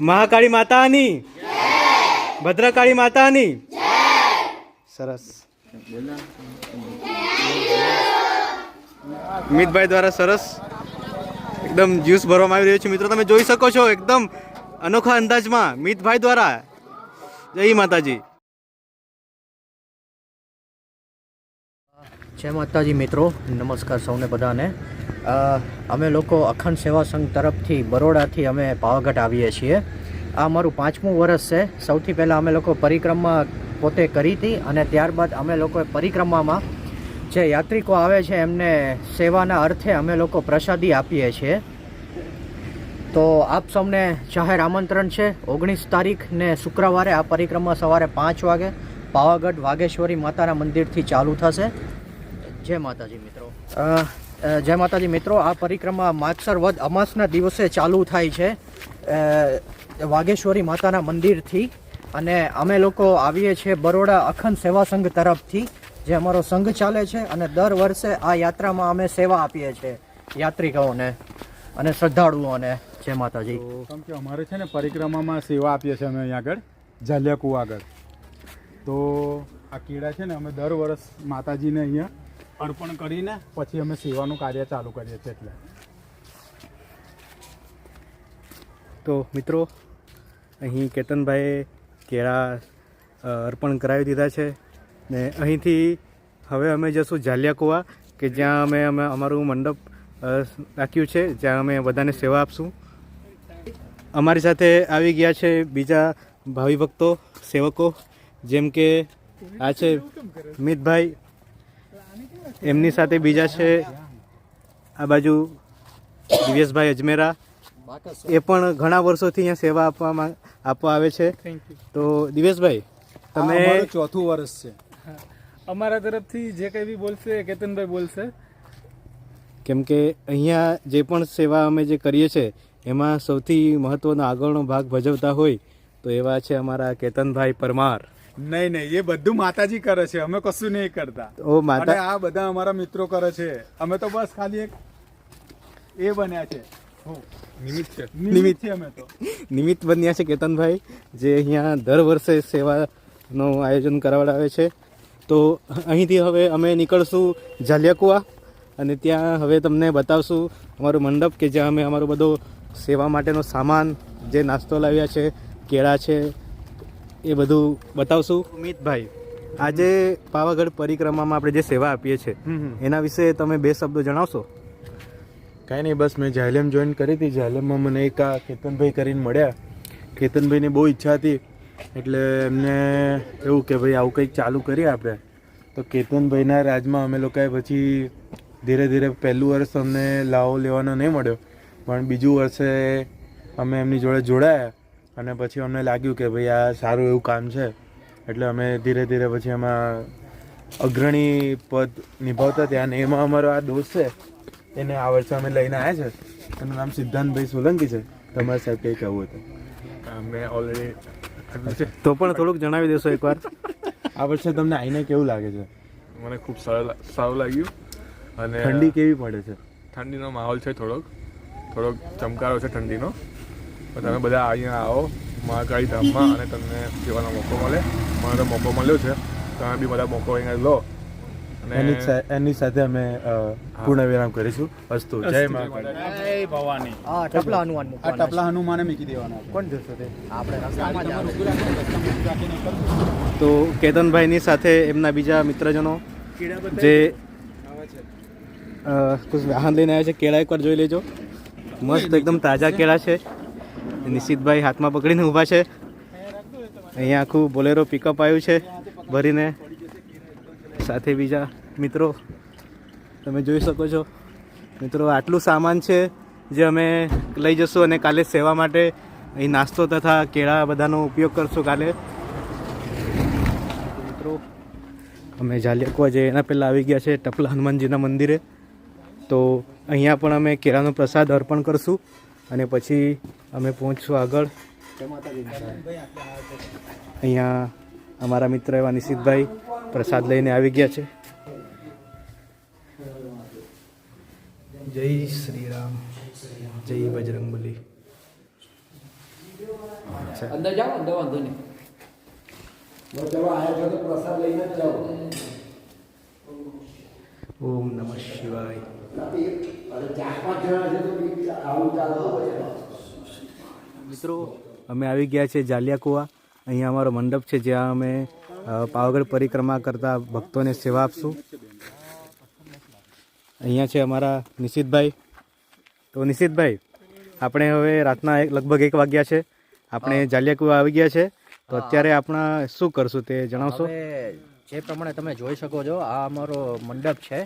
મહાકાળી માતાની ભદ્રકાળી માતાની સરસ મિતભાઈ દ્વારા સરસ એકદમ જ્યુસ ભરવામાં આવી રહ્યો છે મિત્રો, તમે જોઈ શકો છો એકદમ અનોખા અંદાજમાં મિતભાઈ દ્વારા. જય માતાજી. જય માતાજી મિત્રો, નમસ્કાર સૌને બધાને. અમે લોકો અખંડ સેવા સંઘ તરફથી બરોડાથી અમે પાવાગઢ આવીએ છીએ. આ અમારું 5મું વર્ષ છે. સૌથી પહેલાં અમે લોકો પરિક્રમા પોતે કરી હતી અને ત્યારબાદ અમે લોકોએ પરિક્રમામાં જે યાત્રિકો આવે છે એમને સેવાના અર્થે અમે લોકો પ્રસાદી આપીએ છીએ. તો આપ સૌને જાહેર આમંત્રણ છે 19 તારીખ ને શુક્રવારે આ પરિક્રમા સવારે 5 વાગે પાવાગઢ વાઘેશ્વરી માતાના મંદિરથી ચાલુ થશે. જય માતાજી મિત્રો. જય માતાજી મિત્રો, આ પરિક્રમા માગસર વદ અમાસના દિવસે ચાલુ થાય છે વાઘેશ્વરી માતાના મંદિરથી. અને અમે લોકો આવીએ છીએ બરોડા અખંડ સેવા સંઘ તરફથી, જે અમારો સંઘ ચાલે છે. અને દર વર્ષે આ યાત્રામાં અમે સેવા આપીએ છીએ યાત્રિકોને અને શ્રદ્ધાળુઓને. જય માતાજી. કેમ કે અમારે છે ને પરિક્રમામાં સેવા આપીએ છીએ અમે અહીંયા આગળ ઝાલિયા કુવા આગળ. તો આ કીડા છે ને અમે દર વર્ષ માતાજીને અહીંયા અર્પણ કરીને પછી અમે સેવાનું કાર્ય ચાલુ કરીએ છીએ. એટલે તો મિત્રો અહીં કેતનભાઈએ કેળા અર્પણ કરાવી દીધા છે ને અહીંથી હવે અમે જશું ઝાલિયા કુવા કે જ્યાં અમે અમારું મંડપ રાખ્યું છે, જ્યાં અમે બધાને સેવા આપશું. અમારી સાથે આવી ગયા છે બીજા ભાવિ ભક્તો સેવકો, જેમ કે આ છે મિતભાઈ, એમની સાથે બીજા છે આ બાજુ દિવ્યેશભાઈ અજમેરા, એ પણ ઘણા વર્ષોથી અહીંયા સેવા આપવા આવે છે. તો દિવ્યેશભાઈ, તમે ચોથું વર્ષ છે. અમારા તરફથી જે કંઈ બી બોલશે કેતનભાઈ બોલશે. કેમ કે અહીંયા જે પણ સેવા અમે જે કરીએ છીએ એમાં સૌથી મહત્વનો આગળનો ભાગ ભજવતા હોય તો એવા છે અમારા કેતનભાઈ પરમાર. નહીં, એ બધું માતાજી કરે છે, અમે કશું નહીં કરતા. ઓ માતા, આ બધા અમારા મિત્રો કરે છે. અમે તો બસ ખાલી એક એ બન્યા છે, નિમિત્ત છે. અમે તો નિમિત્ત બન્યા છે કેતનભાઈ, જે અહીંયા દર વર્ષે સેવાનું આયોજન કરાવડાવે છે. તો અહીંથી હવે અમે નીકળશું ઝાલિયા કુવા અને ત્યાં હવે તમને બતાવશું અમારું મંડપ કે જ્યાં અમે અમારો બધો સેવા માટેનો સામાન, જે નાસ્તો લાવ્યા છે, કેળા છે, એ બધું બતાવશું. મિતભાઈ, આજે પાવાગઢ પરિક્રમામાં આપણે જે સેવા આપીએ છીએ એના વિશે તમે 2 શબ્દો જણાવશો? કાંઈ નહીં, બસ મેં ઝાયલેમ જોઈન કરી હતી. ઝાયલેમમાં મને એક આ કેતનભાઈ કરીને મળ્યા. કેતનભાઈને બહુ ઈચ્છા હતી એટલે એમને એવું કે ભાઈ આવું કંઈક ચાલુ કરીએ આપણે. તો કેતનભાઈના રાજમાં અમે લોકોએ પછી ધીરે ધીરે પહેલું વર્ષ અમને લાવો લેવાનો નહીં મળ્યો, પણ બીજું વર્ષે અમે એમની જોડે જોડાયા અને પછી અમને લાગ્યું કે ભાઈ આ સારું એવું કામ છે. એટલે અમે ધીરે ધીરે પછી એમાં અગ્રણી પદ નિભાવતા ત્યાં. અને એમાં અમારો આ દોસ્ત છે, એને આ વર્ષે અમે લઈને આવ્યા છે. એનું નામ સિદ્ધાંતભાઈ સોલંકી છે. તમારે સાહેબ કંઈ કહેવું હતું? મેં ઓલરેડી તો પણ થોડુંક જણાવી દેશો એકવાર. આ વર્ષે તમને આવીને કેવું લાગે છે? મને ખૂબ સારું લાગ્યું. અને ઠંડી કેવી પડે છે? ઠંડીનો માહોલ છે, થોડોક ચમકારો છે ઠંડીનો. તમે બધા અહીંયા આવો મહાકાળી ધામમાં અને તમને સેવાનો મોકો મળે. મને તો મોકો મળ્યો છે, તમે બી બધા મોકો અહીંયા લો. અને એની સાથે અમે પૂર્ણ વિરામ કરીશું. અસ્તુ. જય મા જય ભવાની. આ ટપલા હનુમાન આ ટપલા હનુમાને મૂકી દેવાના. કોણ જશે તે? આપણે રસ્તામાં જ આવે. તો કેતનભાઈની સાથે એમના બીજા મિત્રજનો જે કુછ વાહન લઈને આવ્યા છે. કેળા એકવાર જોઈ લેજો, મસ્ત એકદમ તાજા કેળા છે. નિશિતભાઈ હાથમાં પકડીને ઊભા છે. અહીંયા આખું બોલેરો પિકઅપ આવ્યું છે ભરીને, સાથે બીજા મિત્રો તમે જોઈ શકો છો. મિત્રો, આટલું સામાન છે જે અમે લઈ જશું અને કાલે સેવા માટે અહીં નાસ્તો તથા કેળા બધાનો ઉપયોગ કરશું કાલે. મિત્રો, અમે ઝાલિયા કુવા જઈએ એના પહેલાં આવી ગયા છે ટપલા હનુમાનજીના મંદિરે. તો અહીંયા પણ અમે કેળાનો પ્રસાદ અર્પણ કરશું અને પછી અમે પહોંચશું આગળ. અહીંયા અમારા મિત્ર એવા નિશિતભાઈ પ્રસાદ લઈને આવી ગયા છે. જય શ્રી રામ, જય બજરંગબલી. અંદર જાઓ અંદર વાંધો નહીં. ઓમ નમઃ શિવાય. મિત્રો અમે આવી ગયા છે જાલિયા કુવા. અહીંયા અમારો મંડપ છે જ્યાં અમે પાવાગઢ પરિક્રમા કરતા ભક્તોને સેવા આપશું. અહીંયા છે અમારા નિશિતભાઈ. તો નિશિતભાઈ, આપણે હવે રાતના લગભગ 1 વાગ્યા છે. આપણે જાલિયા કુવા આવી ગયા છે. તો અત્યારે આપણા શું કરશું તે જણાવશો? હવે જે પ્રમાણે તમે જોઈ શકો છો, આ અમારો મંડપ છે.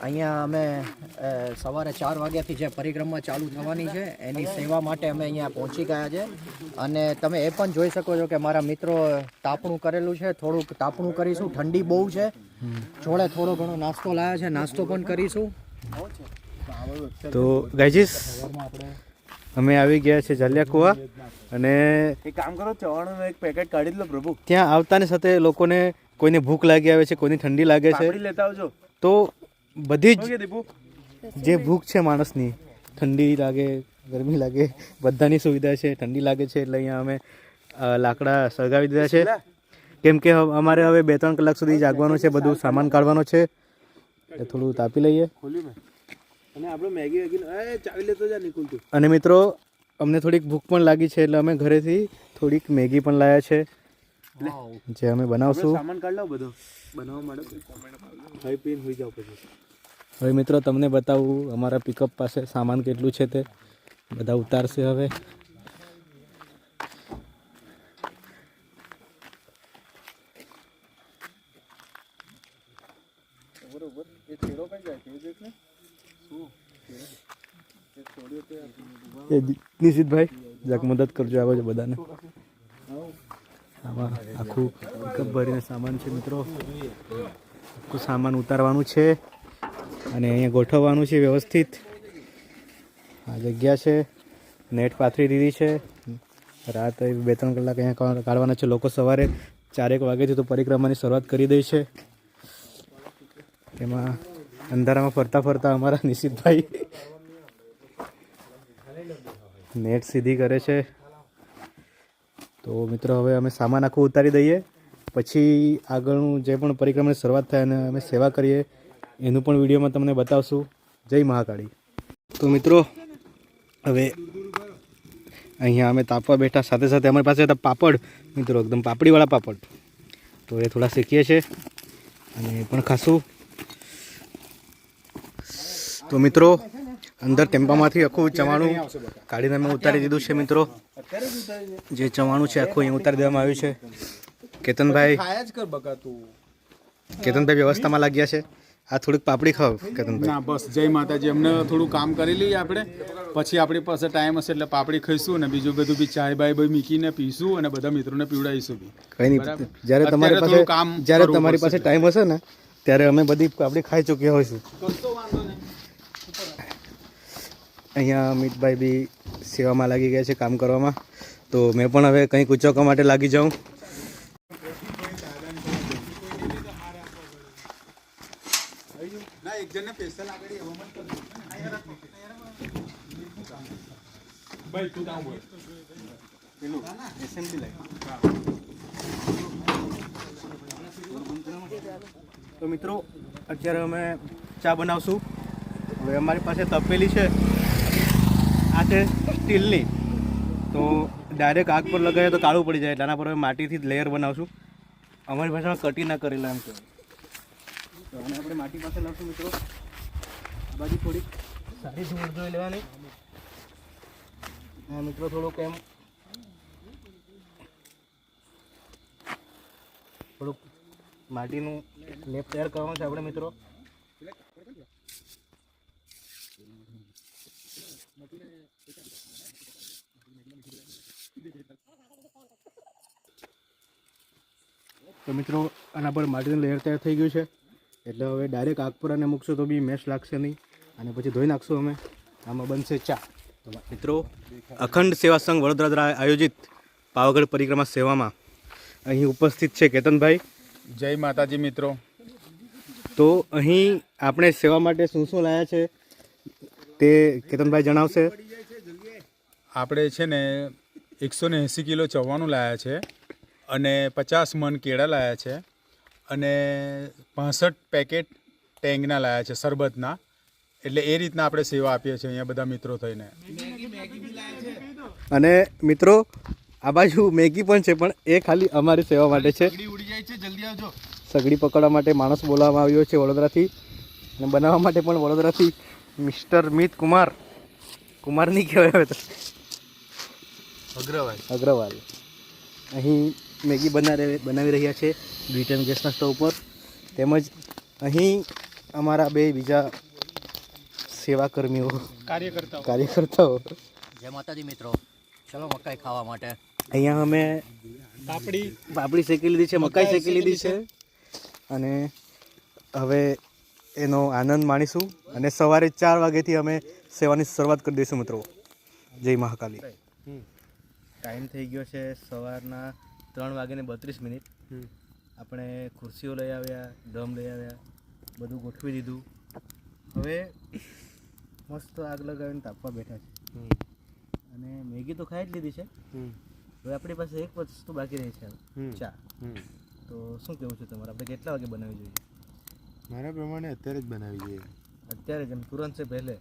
અહીંયા અમે સવારે 4 વાગ્યાથી જે પરિક્રમા ચાલુ થવાની છે એની સેવા માટે અમે અહીંયા પહોંચી ગયા છે. અને તમે એ પણ જોઈ શકો છો કે મારા મિત્રો તાપણું કરેલું છે. થોડુંક તાપણું કરીશું, ઠંડી બહુ છે. જોડે થોડો ઘણો નાસ્તો લાવ્યા છે, નાસ્તો પણ કરીશું. તો ગાઈજીસ, અમે આવી ગયા છે જાલિયા કુવા. અને એક કામ કરો, ચવાણું એક પેકેટ કાઢી લો પ્રભુ. ત્યાં આવતાની સાથે લોકોને કોઈને ભૂખ લાગી આવે છે, કોઈને ઠંડી લાગે છે. પાપડી લેતા આવજો. તો બધી ઓકે દીપુ. જ જે ભૂખ છે માણસની, ઠંડી લાગે, ગરમી લાગે, બધાની સુવિધા છે. ઠંડી લાગે છે એટલે અહીંયા અમે લાકડા સળગાવી દીધા છે. કેમ કે અમારે હવે 2-3 કલાક સુધી જાગવાનું છે, બધું સામાન કાઢવાનો છે. એટલે થોડું તાપી લઈએ. ખોલ્યું મેં. અને આપણે મેગી ચાવી લેતો જા નિકુલ તું. અને મિત્રો, અમને થોડીક ભૂખ પણ લાગી છે એટલે અમે ઘરેથી થોડીક મેગી પણ લાવ્યા છે, જે અમે બનાવશું. સામાન કાઢ લો બધો બનાવવા માટે. ખાઈ પીને હોઈ જાવ પછી. હવે મિત્રો, તમને બતાવું અમારા પિકઅપ પાસે સામાન કેટલું છે તે બધા ઉતારશે હવે. નિશિતભાઈ, જરાક મદદ કરજો આ બાજુ બધાને. આમાં આખું પિકઅપ ભરીને સામાન છે મિત્રો. આખું સામાન ઉતારવાનું છે અને અહીંયા ગોઠવવાનું છે વ્યવસ્થિત. આ જગ્યા છે, નેટ પાથરી દીધી છે. રાત 2-3 કલાક અહીંયા કાઢવાના છે. લોકો સવારે 4-1 વાગ્યાથી તો પરિક્રમાની શરૂઆત કરી દે છે. એમાં અંધારામાં ફરતા ફરતા અમારા નિશિતભાઈ નેટ સીધી કરે છે. તો મિત્રો, હવે અમે સામાન આખું ઉતારી દઈએ, પછી આગળનું જે પણ પરિક્રમાની શરૂઆત થાય અને અમે સેવા કરીએ એનું પણ વિડીયોમાં તમને બતાવશું. જય મહાકાળી. તો મિત્રો, હવે અહીંયા અમે તાપવા બેઠા, સાથે સાથે અમારી પાસે હતા પાપડ મિત્રો, એકદમ પાપડીવાળા પાપડ. તો એ થોડા શેકીએ છીએ અને એ પણ ખાશું. તો મિત્રો, અંદર ટેમ્પામાંથી આખું ચવાણું કાઢીને અમે ઉતારી દીધું છે મિત્રો. જે ચવાણું છે આખું અહીંયા ઉતારી દેવામાં આવ્યું છે. કેતનભાઈ વ્યવસ્થામાં લાગ્યા છે. આ થોડીક પાપડી ખાવ કેતનભાઈ. ના બસ, જય માતાજી. અમને થોડું કામ કરી લઈએ આપણે, પછી આપણી પાસે ટાઈમ હશે એટલે પાપડી ખાઈશું અને બીજું બધું બી ચાય બાય મૂકીને પીશું અને બધા મિત્રોને પીવડાવીશું બી. કંઈ નહીં, જ્યારે તમારી પાસે ટાઈમ હશે ને ત્યારે અમે બધી પાપડી ખાઈ ચૂક્યા હોઈશું. અહીંયા અમિતભાઈ બી સેવામાં લાગી ગયા છે, કામ કરવામાં. તો મેં પણ હવે કંઈક ઉચકવા માટે લાગી જાઉં. તો મિત્રો, અત્યારે અમે ચા બનાવશું. હવે અમારી પાસે તપેલી છે, આ છે સ્ટીલની. તો ડાયરેક્ટ આગ પર લગાવીએ તો કાળું પડી જાય, એટલે આના પર હવે માટીથી જ લેયર બનાવશું. અમારી ભાષામાં કટી ના કરેલા એમ કહેવાય. તો આને આપણે માટી પાસે લાવશું મિત્રો. આ બાજુ થોડીક સારી ધૂળ જોઈ લેવાની. હા મિત્રો, થોડુંક એમ થોડુંક માટીનું લેપ તૈયાર કરવાનું છે આપણે મિત્રો. તો મિત્રો, આના પર માટીનું લેયર તૈયાર થઈ ગયું છે, એટલે હવે ડાયરેક્ટ આગ પર આને મૂકશું તો બી મેશ લાગશે નહીં. અને પછી ધોઈ નાખશું અમે. આમાં બનશે ચા. મિત્રો, અખંડ સેવા સંઘ વડોદરા દ્વારા આયોજિત પાવાગઢ પરિક્રમા સેવામાં અહીં ઉપસ્થિત છે કેતનભાઈ. જય માતાજી મિત્રો. તો અહીં આપણે સેવા માટે શું શું લાવ્યા છે તે કેતનભાઈ જણાવશે. આપણે છે ને 180 કિલો ચવાણું લાવ્યા છે અને 50 મણ કેળા લાવ્યા છે અને 65 પેકેટ ટેંગના લાવ્યા છે શરબતના. એટલે એ રીતના આપણે સેવા આપીએ છીએ અહીંયા બધા મિત્રો થઈને. અને મિત્રો આ બાજુ મેગી પણ છે, પણ એ ખાલી અમારી સેવા માટે છે. ઉડી જાય છે, જલ્દી આવજો. સગડી પકડવા માટે માણસ બોલાવવામાં આવ્યો છે વડોદરાથી, અને બનાવવા માટે પણ વડોદરાથી મિસ્ટર મિત કુમાર નહીં કહેવાય હવે તો, અગ્રવાલ અહીં મેગી બનાવી રહ્યા છે બ્રિટન ગેસના સ્ટવ પર. તેમજ અહીં અમારા બે બીજા સેવાકર્મીઓ કાર્યકર્તાઓ. જય માતાજી મિત્રો, ચલો મકાઈ ખાવા માટે. અહીંયા અમે પાપડી શેકી લીધી છે, મકાઈ શેકી લીધી છે, અને હવે એનો આનંદ માણીશું. અને સવારે 4 વાગ્યાથી અમે સેવાની શરૂઆત કરી દઈશું મિત્રો. જય મહાકાલી. ટાઈમ થઈ ગયો છે સવારના 3:32. આપણે ખુરશીઓ લઈ આવ્યા, ડ્રમ લઈ આવ્યા, બધું ગોઠવી દીધું. હવે મસ્ત આગ લગાવીને તાપવા બેઠા છે. અને મેગી તો ખાઈ જ લીધી છે. હવે આપણી પાસે એક વસ્તુ બાકી રહી છે, ચા. તો શું કહેવું છે તમારે, આપણે કેટલા વાગે બનાવવી જોઈએ? મારા પ્રમાણે અત્યારે જ બનાવી જોઈએ. અત્યારે જેમ તુરંત છે પહેલે.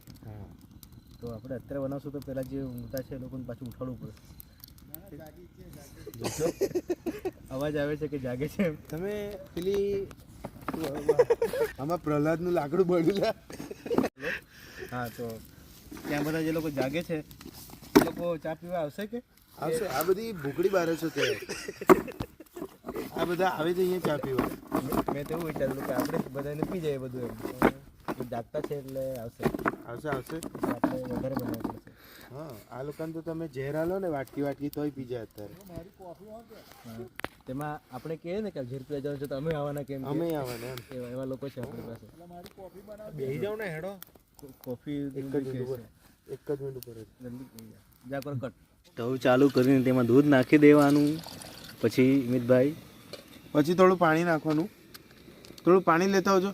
તો આપણે અત્યારે બનાવશું તો પહેલાં જે ઊંઘતા છે એ લોકોને પાછું ઉઠાડવું પડે. અવાજ આવે છે કે જાગે છે. તમે પેલી આમાં પ્રહલાદનું લાકડું બળ્યું. હા, તો ત્યાં બધા જે લોકો જાગે છે એ લોકો ચા પીવા આવશે કે? આવશે. આ બધી ભૂખડી બારે છે તે આ બધા આવે છે અહીંયા ચા પીવા. મેં તો એવું વિચારેલું કે આપણે બધાને પી જાય બધું. એમ જાગતા છે એટલે આવશે. આવશે. આપણે વધારે બનાવવું પડશે. હા, આ લોકોને તો તમે ઝેર આલો ને વાટકી તોય પી જાય અત્યારે. તેમાં આપણે કહીએ ને કે ઝેર પીવા જવાનું છે તો અમે આવવાના કેમ? અમે આવવાના એમ. એવા લોકો છે આપણી પાસે. બેસી જાવ ને, હેડો. કોફી એક જ મિનિટ ઉપર જા કર કટ. સ્ટવ ચાલુ કરીને તેમાં દૂધ નાખી દેવાનું. પછી મિતભાઈ પછી થોડું પાણી નાખવાનું. થોડું પાણી લેતા આવજો.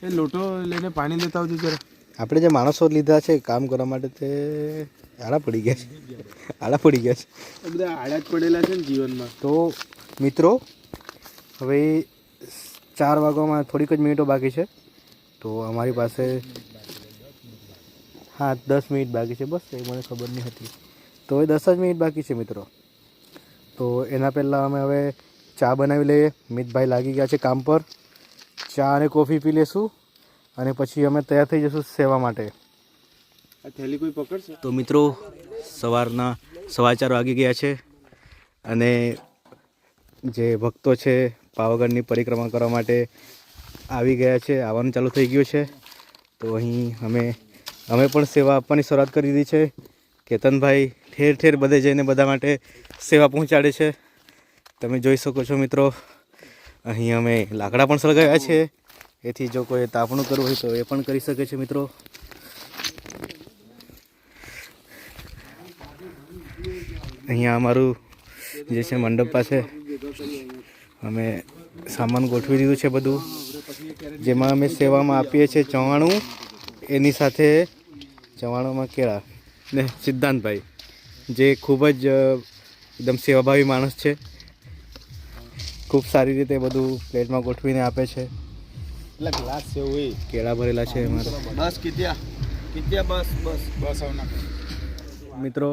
એ લોટો લઈને પાણી લેતા આવજો જરા. આપણે જે માણસો લીધા છે કામ કરવા માટે તે આડા પડી ગયા છે. બધા આડા જ પડેલા છે ને જીવનમાં. તો મિત્રો હવે 4 વાગવામાં થોડીક જ મિનિટો બાકી છે. તો અમારી પાસે 10 મિનિટ બાકી છે, બસ. એ મને ખબર નહીં હતી. તો એ 10 જ મિનિટ બાકી છે મિત્રો. તો એના પહેલાં અમે હવે ચા બનાવી લઈએ. મિતભાઈ લાગી ગયા છે કામ પર. ચા અને કોફી પી લેશું અને પછી અમે તૈયાર થઈ જઈશું સેવા માટે. આ થેલી કોઈ પકડશે? તો મિત્રો સવારના 4:15 વાગી ગયા છે અને જે ભક્તો છે પાવાગઢની પરિક્રમા કરવા માટે આવી ગયા છે, આવવાનું ચાલુ થઈ ગયું છે. તો અહીં અમે પણ સેવા આપવાની શરૂઆત કરી દીધી છે. કેતનભાઈ ઠેર બધે જઈને બધા માટે સેવા પહોંચાડે છે. તમે જોઈ શકો છો મિત્રો. અહીં અમે લાકડા પણ સળગાવ્યા છે, એથી જો કોઈ તાપણું કરવું હોય તો એ પણ કરી શકે છે મિત્રો. અહીંયા અમારું જે છે મંડપ પાસે અમે સામાન ગોઠવી દીધું છે બધું, જેમાં અમે સેવામાં આપીએ છીએ ચવાણું, એની સાથે ચવાણુંમાં કેળા. ને સિદ્ધાંતભાઈ જે ખૂબ જ એકદમ સેવાભાવી માણસ છે, ખૂબ સારી રીતે બધું પ્લેટમાં ગોઠવીને આપે છે. એટલે ગ્લાસ છે હોય કેળા ભરેલા છે અમારે. બસ આવના મિત્રો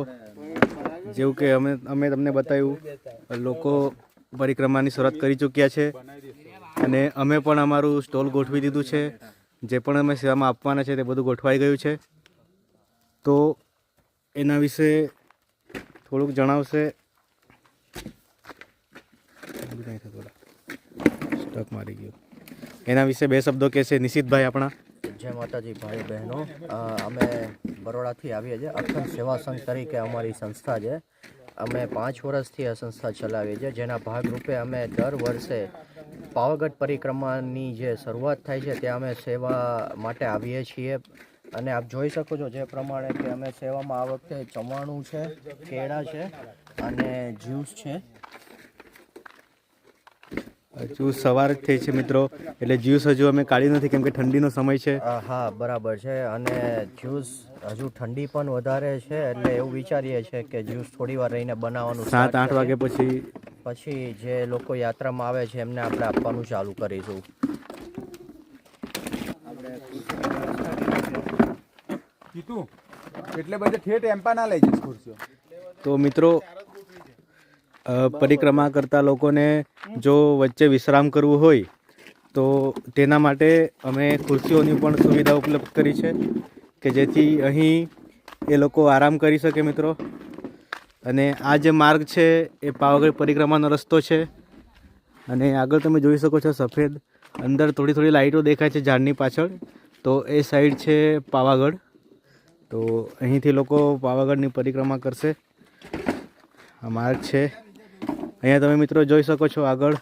જેવું કે અમે તમને બતાવ્યું, લોકો પરિક્રમાની શરૂઆત કરી ચૂક્યા છે અને અમે પણ અમારું સ્ટોલ ગોઠવી દીધું છે. જે પણ અમે સેવામાં આપવાના છે તે બધું ગોઠવાઈ ગયું છે. તો એના વિશે થોડુંક જણાવશે. સ્ટક મારી ગયું. એના વિશે 2 શબ્દો કહેશે નિશિતભાઈ આપણા. જય માતાજી ભાઈ બહેનો. અમે બરોડાથી આવીએ છીએ. અખંડ સેવા સંઘ તરીકે અમારી સંસ્થા છે. અમે 5 વર્ષથી આ સંસ્થા ચલાવીએ છીએ, જેના ભાગરૂપે અમે દર વર્ષે પાવાગઢ પરિક્રમાની જે શરૂઆત થાય છે ત્યાં અમે સેવા માટે આવીએ છીએ. અને આપ જોઈ શકો છો જે પ્રમાણે કે અમે સેવામાં આ વખતે ચવાણું છે, કેળા છે અને જ્યુસ છે. હજુ સવાર જ થઈ છે મિત્રો, એટલે જ્યુસ હજુ અમે કાઢ્યું નથી કેમ કે ઠંડીનો સમય છે. હા બરાબર છે. અને જ્યુસ હજુ ઠંડી પણ વધારે છે એટલે એવું વિચારીએ છીએ કે જ્યુસ થોડી વાર રહીને બનાવવાનું 7-8 વાગે પછી જે લોકો યાત્રામાં આવે છે એમને આપણે આપવાનું ચાલુ કરીશું. કીધું એટલે બધે ઠેઠ એમ્પા ના લઈ જઈશ ખુરશીઓ. તો મિત્રો પરિક્રમા કરતા લોકોને જો વચ્ચે વિશ્રામ કરવું હોય તો તેના માટે અમે ખુરશીઓની પણ સુવિધા ઉપલબ્ધ કરી છે કે જેથી અહીં એ લોકો આરામ કરી શકે મિત્રો. અને આ જે માર્ગ છે એ પાવાગઢ પરિક્રમાનો રસ્તો છે. અને આગળ તમે જોઈ શકો છો સફેદ અંદર થોડી થોડી લાઇટો દેખાય છે ઝાડની પાછળ, તો એ સાઈડ છે પાવાગઢ. તો અહીંથી લોકો પાવાગઢની પરિક્રમા કરશે. આ માર્ગ છે. અહીંયા તમે મિત્રો જોઈ શકો છો આગળ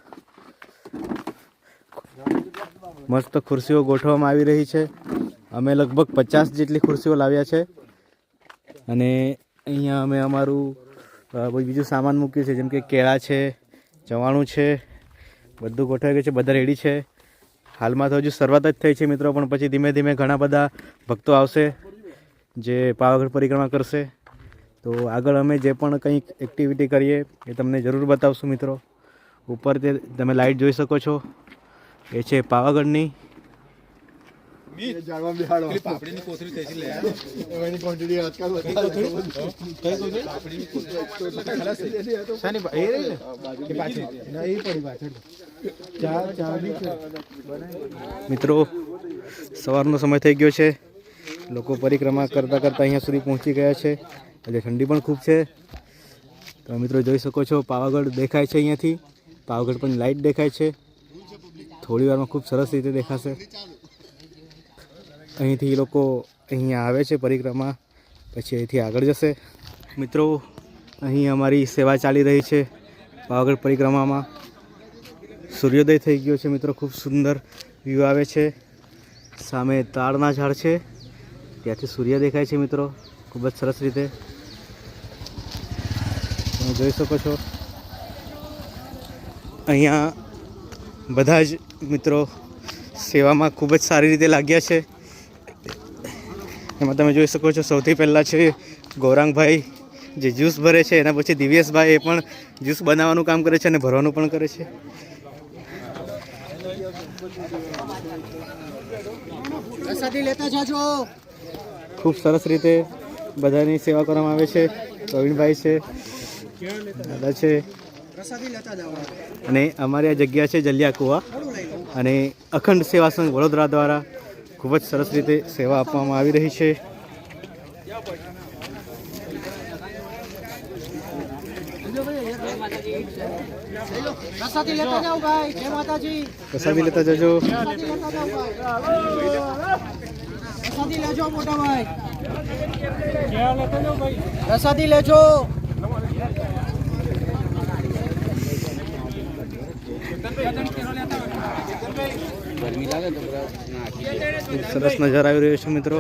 મસ્ત ખુરશીઓ ગોઠવવામાં આવી રહી છે. અમે લગભગ 50 જેટલી ખુરશીઓ લાવ્યા છે. અને અહીંયા અમે અમારું બીજું સામાન મૂક્યું છે, જેમ કે કેળા છે, ચવાણું છે, બધું ગોઠવાઈ ગયું છે, બધા રેડી છે. હાલમાં તો હજુ શરૂઆત જ થઈ છે મિત્રો, પણ પછી ધીમે ધીમે ઘણા બધા ભક્તો આવશે જે પાવાગઢ પરિક્રમા કરશે. તો આગળ અમે જે પણ કંઈક એક્ટિવિટી કરીએ એ તમને જરૂર બતાવશું મિત્રો. ઉપર તે તમે લાઇટ જોઈ શકો છો, એ છે પાવાગઢની. મિત્રો સવારનો સમય થઈ ગયો છે. લોકો પરિક્રમા કરતાં કરતાં અહીંયા સુધી પહોંચી ગયા છે. એટલે ઠંડી પણ ખૂબ છે. તો મિત્રો જોઈ શકો છો પાવાગઢ દેખાય છે અહીંયાથી. પાવાગઢ પણ લાઇટ દેખાય છે. થોડી વારમાં ખૂબ સરસ રીતે દેખાશે. અહીંથી લોકો અહીંયા આવે છે પરિક્રમા, પછી અહીંથી આગળ જશે. મિત્રો અહીં અમારી સેવા ચાલી રહી છે પાવાગઢ પરિક્રમામાં. સૂર્યોદય થઈ ગયો છે મિત્રો, ખૂબ સુંદર વ્યૂ આવે છે. સામે તાળના ઝાડ છે, ત્યાંથી સૂર્ય દેખાય છે મિત્રો ખૂબ જ સરસ રીતે. તમે જોઈ શકો છો અહીંયા બધા જ મિત્રો સેવામાં ખૂબ જ સારી રીતે લાગ્યા છે. એમાં તમે જોઈ શકો છો સૌથી પહેલાં છે ગૌરાંગભાઈ જે જ્યુસ ભરે છે, એના પછી દિવ્યેશભાઈ એ પણ જ્યુસ બનાવવાનું કામ કરે છે અને ભરવાનું પણ કરે છે. ખૂબ સરસ રીતે બધાની સેવા કરવામાં આવે છે. પ્રવીણભાઈ છે, દાદા છે, અને અમારી આ જગ્યા છે જલિયા કુવા. અને અખંડ સેવા સંઘ વડોદરા દ્વારા ખૂબ જ સરસ રીતે સેવા આપવામાં આવી રહી છે. પ્રસાદી લેતા જજો. પ્રસાદી લેજો. ખૂબ સરસ નજારો આવી રહ્યો છે મિત્રો.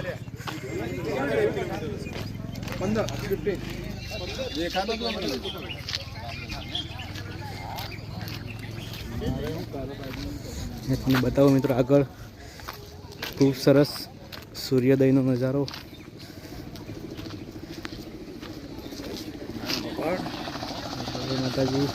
તમને બતાવો મિત્રો આગળ ખૂબ સરસ સૂર્યોદયનો નજારો. માતાજી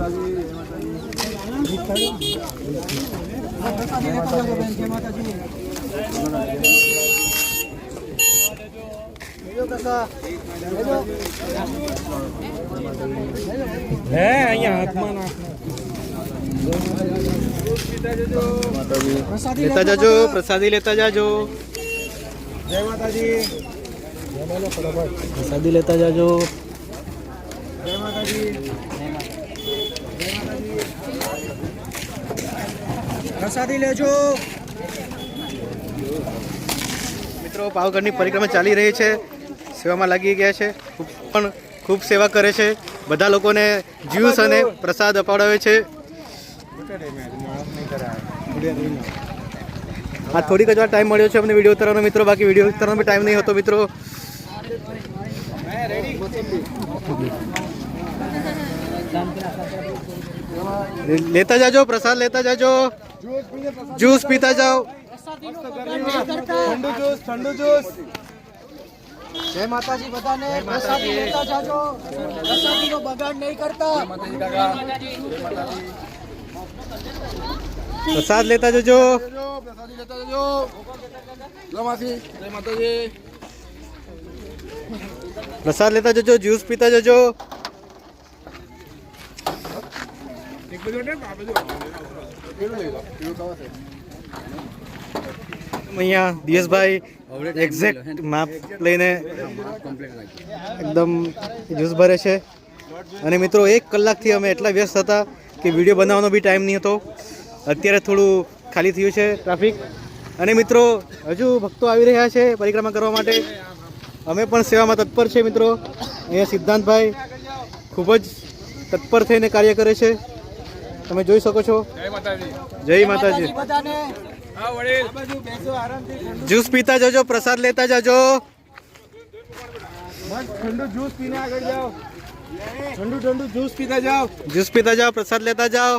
હે અહીંયા હાથમાં લેતા જાજો, પ્રસાદી લેતા જાજો. જય માતાજી. પ્રસાદી લેતા જાજો. જય માતાજી. પ્રસાદી લેજો. મિત્રો પાવાગઢની પરિક્રમા ચાલી રહી છે, સેવામાં લાગી ગયા છે, પણ ખૂબ સેવા કરે છે, બધા લોકોને જ્યુસ અને પ્રસાદ અપાવડાવે છે. આ થોડીક જ વાર ટાઈમ મળ્યો છે અમને વિડીયો ઉતારવાનો મિત્રો, બાકી વિડીયો ઉતારવાનો બી ટાઈમ નહીં હતો મિત્રો. લેતા જાજો, પ્રસાદ લેતા જાજો, જ્યુસ પીતા જાઓ. ઠંડુ જ્યુસ, ઠંડુ જ્યુસ. જય માતાજી બધાને. પ્રસાદી લેતા જાજો, પ્રસાદીનો બગાડ નહીં કરતા. પ્રસાદ લેતા જજો. પ્રસાદી લેતા જજો. જય માસી. જય માતાજી. પ્રસાદ લેતા જજો, જ્યુસ પીતા જજો. અહીંયા દિયેશભાઈ એક્ઝેક્ટ માપ લઈને એકદમ જ્યુસ ભરે છે. અને મિત્રો 1 કલાકથી અમે એટલા વ્યસ્ત હતા કે વિડીયો બનાવવાનો બી ટાઈમ નહીં હતો. અત્યારે થોડું ખાલી થયું છે ટ્રાફિક. અને મિત્રો હજુ ભક્તો આવી રહ્યા છે પરિક્રમા કરવા માટે. અમે પણ સેવામાં તત્પર છે મિત્રો. અહીંયા સિદ્ધાંતભાઈ ખૂબ જ તત્પર થઈને કાર્ય કરે છે, તમે જોઈ શકો છો. જય માતાજી. બધાને જ્યુસ પીતા જજો, પ્રસાદ લેતા જજો. ઠંડુ જ્યુસ પીને આગળ જાઓ. ઠંડુ ઠંડુ જ્યુસ પીતા જાઓ. જ્યુસ પીતા જાઓ, પ્રસાદ લેતા જાઓ.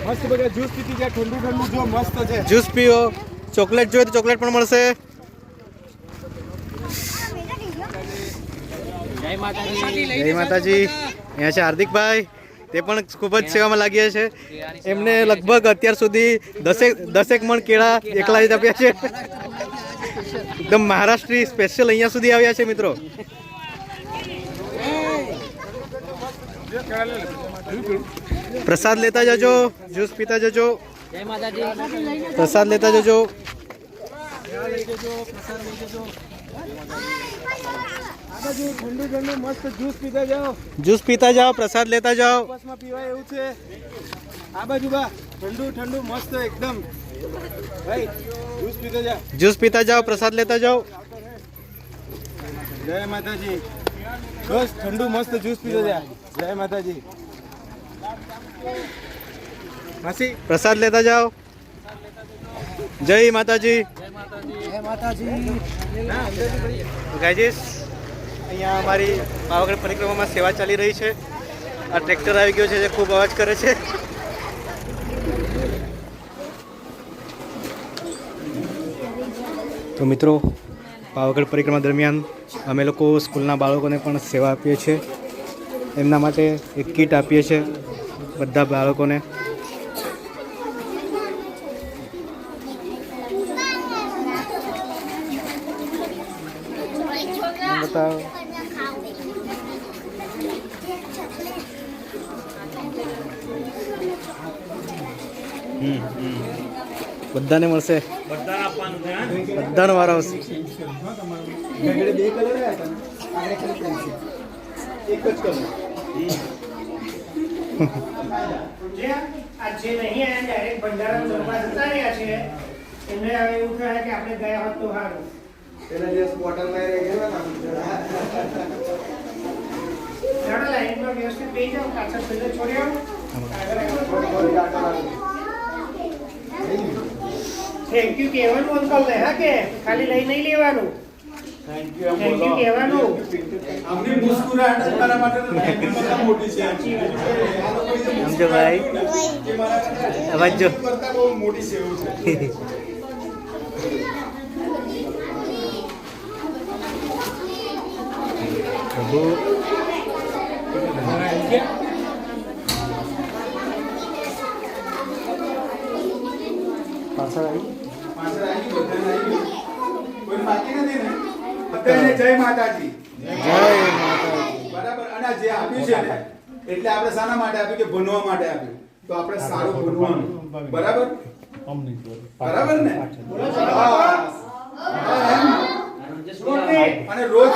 મસ્ત બધા જ્યુસ પીતી જાય. ઠંડુ ઠંડુ જો મસ્ત છે. જ્યુસ પીઓ. ચોકલેટ જોઈએ તો ચોકલેટ પણ મળશે. જય માતાજી. અહીંયા છે હાર્દિકભાઈ, તે પણ ખૂબ જ સેવામાં લાગ્યા છે. એમને લગભગ અત્યાર સુધી 10 મણ કેળા એકલા જ આપ્યા છે. એકદમ મહારાષ્ટ્રી સ્પેશિયલ અહીંયા સુધી આવ્યા છે મિત્રો. પ્રસાદ લેતા જજો, જ્યુસ પીતા જજો. પ્રસાદ લેતા જજો. ઠંડુ ઠંડુ મસ્ત જ્યુસ પીતા જાઓ. જ્યુસ પીતા જાઓ, પ્રસાદ લેતા જાઓ. બસમાં પીવાય એવું છે. આ બાજુ બા ઠંડુ ઠંડુ મસ્ત એકદમ. ભાઈ જ્યુસ પીતા જા. જ્યુસ પીતા જાઓ, પ્રસાદ લેતા જાઓ. જય માતાજી. બસ ઠંડુ મસ્ત જ્યુસ પીતા જા. જય માતાજી. માસી પ્રસાદ લેતા જાઓ. જય માતાજી. જય માતાજી. ગાઈઝ, અહીંયા અમારી પાવાગઢ પરિક્રમામાં સેવા ચાલી રહી છે. આ ટ્રેક્ટર આવી ગયો છે જે ખૂબ અવાજ કરે છે. તો મિત્રો, પાવાગઢ પરિક્રમા દરમિયાન અમે લોકો સ્કૂલના બાળકોને પણ સેવા આપીએ છીએ. એમના માટે એક કીટ આપીએ છીએ બધા બાળકોને. બતાવો. બધાને મળશે, બધાનો વારો આવશે. બે કલર આવ્યા હતા ને? આગળ ખાલી પેન્સિલ. એક જ કલર. જે નહીં આયા ડાયરેક્ટ ભંડારા દરબાર જતા રહ્યા છે એમને હવે એવું થાય કે આપણે ગયા હોત તો સારું. પેલા દિવસ બોટલમાં રહી ગયેલા ને ચાલો લાઈનમાં વ્યવસ્થિત બેસી જાઓ, પાછળ પેલે છોડી આવો. થેન્ક યુ કહેવાનું અંકલ ને, હા કે ખાલી લઈ નહીં લેવાનું. થેન્ક યુ કહેવાનું. અમને મુસ્કુરાહટ તમારા માટે તો બધા મોટી છે. સમજો ભાઈ, અવાજ જો. કરતા બહુ મોટી છે એવું છે. પ્રભુ પાછળ આવી બધાને આવી કોઈ બાકી નથી ને બધાને જય માતાજી બરાબર. અને જે આપ્યું છે ને એટલે આપણે શાના માટે આપ્યું કે ભણવા માટે આપ્યું, તો આપણે સારું ભણવાનું. બરાબર બરાબર ને? અને રોજ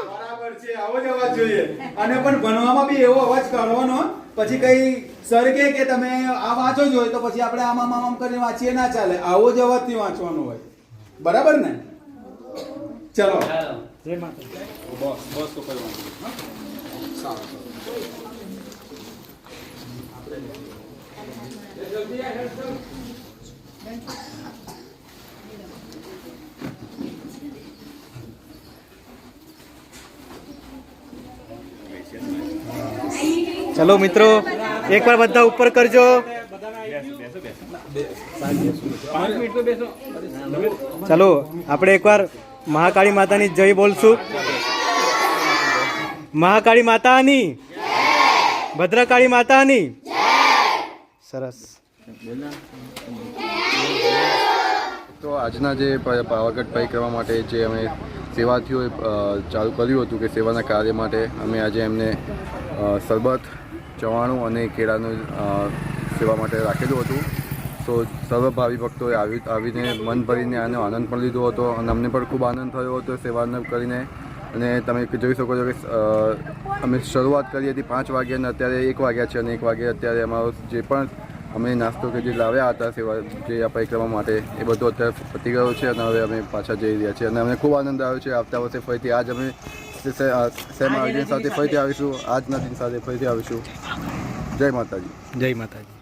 બરાબર છે, આવો જ અવાજ જોઈએ. અને પણ ભણવામાં બી એવો અવાજ કાઢવાનો, પછી કઈ સર કે તમે આ વાંચો જ હોય તો પછી આપણે આમ આમ કરીને વાંચીએ ના ચાલે, આવો જ અવાજથી વાંચવાનું હોય. બરાબર ને? ચલો જય માતા. બસ તો કરવાનું. સારું. ચલો મિત્રો, એકવાર બધા ઉપર કરજો. ચલો આપણે એકવાર મહાકાળી માતાની જય બોલશું. મહાકાળી માતાની, ભદ્રકાળી માતાની. સરસ. તો આજના જે પાવાગઢ પરિક્રમા માટે જે અમે સેવાથીઓ ચાલુ કર્યું હતું કે સેવાના કાર્ય માટે અમે આજે એમને સરબત, ચવાણું અને કેળાનું સેવા માટે રાખેલું હતું. તો સર્વ ભાવિ ભક્તોએ આવીને મન ભરીને આનો આનંદ પણ લીધો હતો અને અમને પણ ખૂબ આનંદ થયો હતો સેવાને કરીને. અને તમે જોઈ શકો છો કે અમે શરૂઆત કરી હતી 5 વાગ્યા અને અત્યારે 1 વાગ્યા છે અને 1 વાગે અત્યારે અમારો જે પણ અમે નાસ્તો કે જે લાવ્યા હતા સેવા જે આ પરિક્રમા માટે એ બધું અત્યારે પતી ગયો છે અને હવે અમે પાછા જઈ રહ્યા છીએ અને અમને ખૂબ આનંદ આવ્યો છે. આવતા વર્ષે ફરીથી આજ અમે સેમ આયોજન સાથે ફરીથી આવીશું, આજના દિન સાથે ફરીથી આવીશું. જય માતાજી. જય માતાજી.